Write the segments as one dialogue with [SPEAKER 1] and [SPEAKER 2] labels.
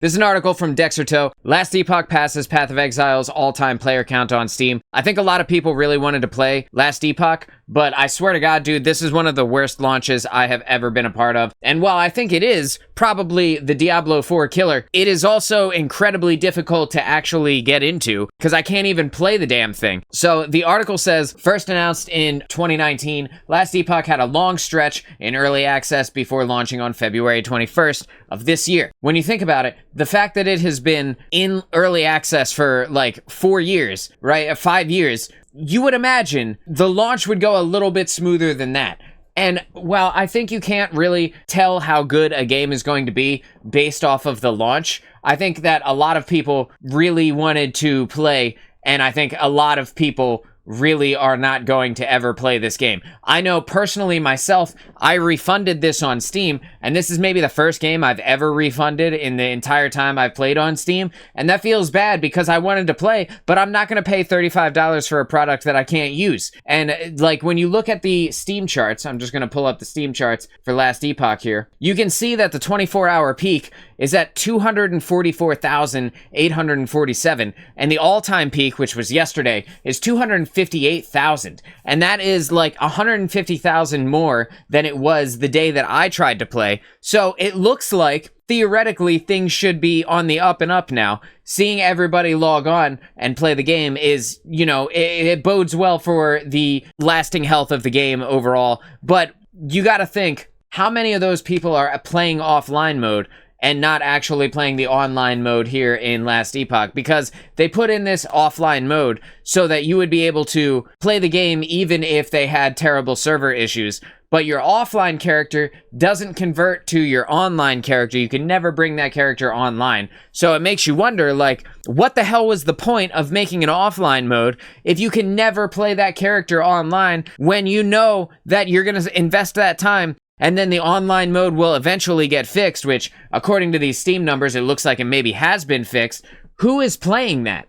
[SPEAKER 1] This is an article from Dexerto. Last Epoch passes Path of Exile's all-time player count on Steam. I think a lot of people really wanted to play Last Epoch, but I swear to God, dude, this is one of the worst launches I have ever been a part of. And while I think it is probably the Diablo 4 killer, it is also incredibly difficult to actually get into, because I can't even play the damn thing. So the article says, first announced in 2019, Last Epoch had a long stretch in early access before launching on February 21st of this year. When you think about it, the fact that it has been in early access for like 4 years, right? 5 years, you would imagine the launch would go a little bit smoother than that. And while I think you can't really tell how good a game is going to be based off of the launch, I think that a lot of people really wanted to play, and I think a lot of people really are not going to ever play this game. I know personally myself, I refunded this on Steam, and this is maybe the first game I've ever refunded in the entire time I've played on Steam, and that feels bad because I wanted to play, but I'm not going to pay $35 for a product that I can't use. And like when you look at the Steam charts, I'm just going to pull up the Steam charts for Last Epoch here, you can see that the 24-hour peak is at 244,847, and the all-time peak, which was yesterday, is 258,000, and that is like 150,000 more than it was the day that I tried to play. So it looks like theoretically things should be on the up and up now. Seeing everybody log on and play the game is, you know, it bodes well for the lasting health of the game overall, but you gotta think, how many of those people are playing offline mode and not actually playing the online mode here in Last Epoch? Because they put in this offline mode so that you would be able to play the game even if they had terrible server issues. But your offline character doesn't convert to your online character. You can never bring that character online. So it makes you wonder, like, what the hell was the point of making an offline mode if you can never play that character online when you know that you're going to invest that time and then the online mode will eventually get fixed, which, according to these Steam numbers, it looks like it maybe has been fixed. Who is playing that?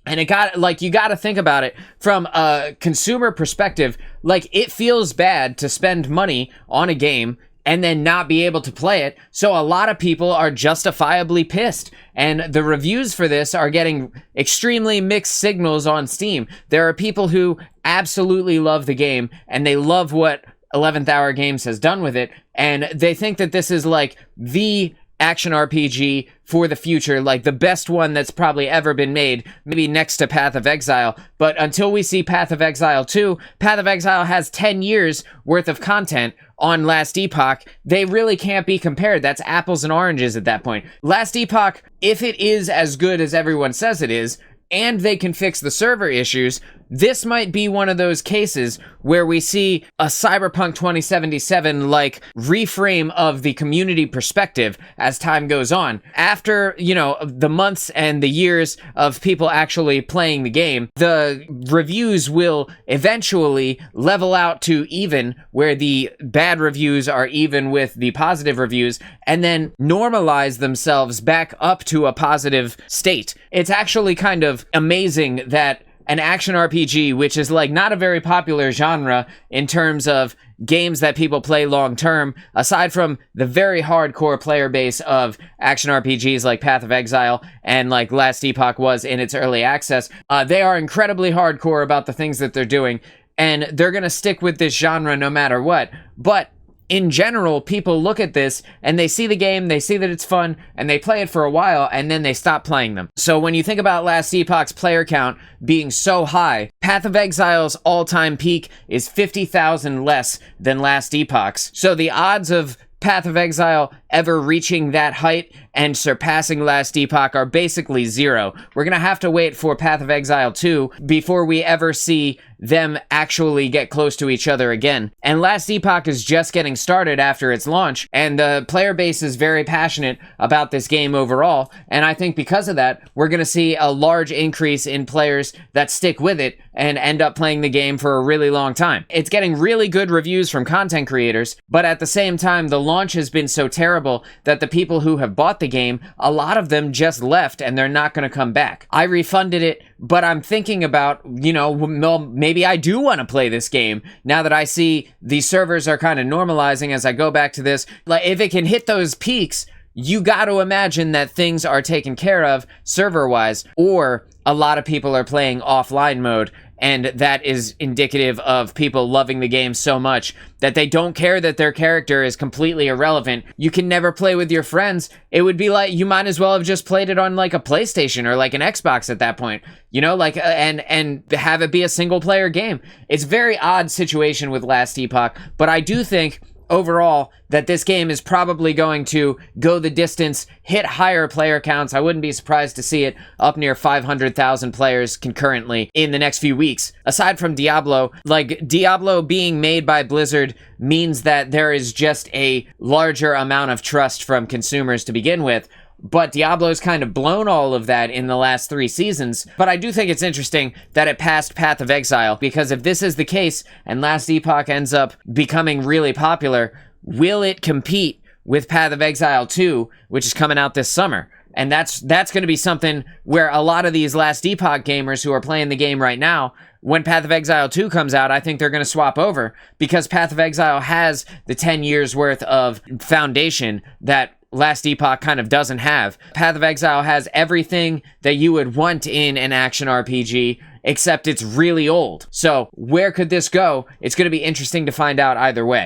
[SPEAKER 1] And you gotta think about it from a consumer perspective. Like, it feels bad to spend money on a game and then not be able to play it. So a lot of people are justifiably pissed. And the reviews for this are getting extremely mixed signals on Steam. There are people who absolutely love the game and they love what 11th Hour Games has done with it, and they think that this is like the action RPG for the future, like the best one that's probably ever been made, maybe next to Path of Exile. But until we see Path of Exile 2, Path of Exile has 10 years worth of content on Last Epoch. They really can't be compared. That's apples and oranges at that point. Last Epoch, if it is as good as everyone says it is, and they can fix the server issues, this might be one of those cases where we see a Cyberpunk 2077 like reframe of the community perspective as time goes on. After, you know, the months and the years of people actually playing the game, the reviews will eventually level out to even, where the bad reviews are even with the positive reviews, and then normalize themselves back up to a positive state. It's actually kind of amazing that an action RPG, which is like not a very popular genre in terms of games that people play long term, aside from the very hardcore player base of action RPGs like Path of Exile and like Last Epoch was in its early access, they are incredibly hardcore about the things that they're doing, and they're gonna stick with this genre no matter what. But in general, people look at this and they see the game, they see that it's fun, and they play it for a while, and then they stop playing them. So when you think about Last Epoch's player count being so high, Path of Exile's all-time peak is 50,000 less than Last Epoch's. So the odds of Path of Exile ever reaching that height and surpassing Last Epoch are basically zero. We're gonna have to wait for Path of Exile 2 before we ever see them actually get close to each other again. And Last Epoch is just getting started after its launch, and the player base is very passionate about this game overall, and I think because of that, we're gonna see a large increase in players that stick with it and end up playing the game for a really long time. It's getting really good reviews from content creators, but at the same time, the launch has been so terrible that the people who have bought the game, a lot of them just left and they're not gonna come back. I refunded it, but I'm thinking about, you know, maybe I do want to play this game now that I see the servers are kind of normalizing as I go back to this. Like, if it can hit those peaks, you got to imagine that things are taken care of server-wise, or a lot of people are playing offline mode, and that is indicative of people loving the game so much that they don't care that their character is completely irrelevant. You can never play with your friends. It would be like, you might as well have just played it on like a PlayStation or like an Xbox at that point, you know, like, and have it be a single player game. It's a very odd situation with Last Epoch, but I do think overall that this game is probably going to go the distance, hit higher player counts. I wouldn't be surprised to see it up near 500,000 players concurrently in the next few weeks. Aside from Diablo, like, Diablo being made by Blizzard means that there is just a larger amount of trust from consumers to begin with. But Diablo's kind of blown all of that in the last 3 seasons. But I do think it's interesting that it passed Path of Exile, because if this is the case and Last Epoch ends up becoming really popular, will it compete with Path of Exile 2, which is coming out this summer? And that's going to be something where a lot of these Last Epoch gamers who are playing the game right now, when Path of Exile 2 comes out, I think they're going to swap over, because Path of Exile has the 10 years worth of foundation that Last Epoch kind of doesn't have. Path of Exile has everything that you would want in an action RPG, except it's really old. So where could this go? It's going to be interesting to find out either way.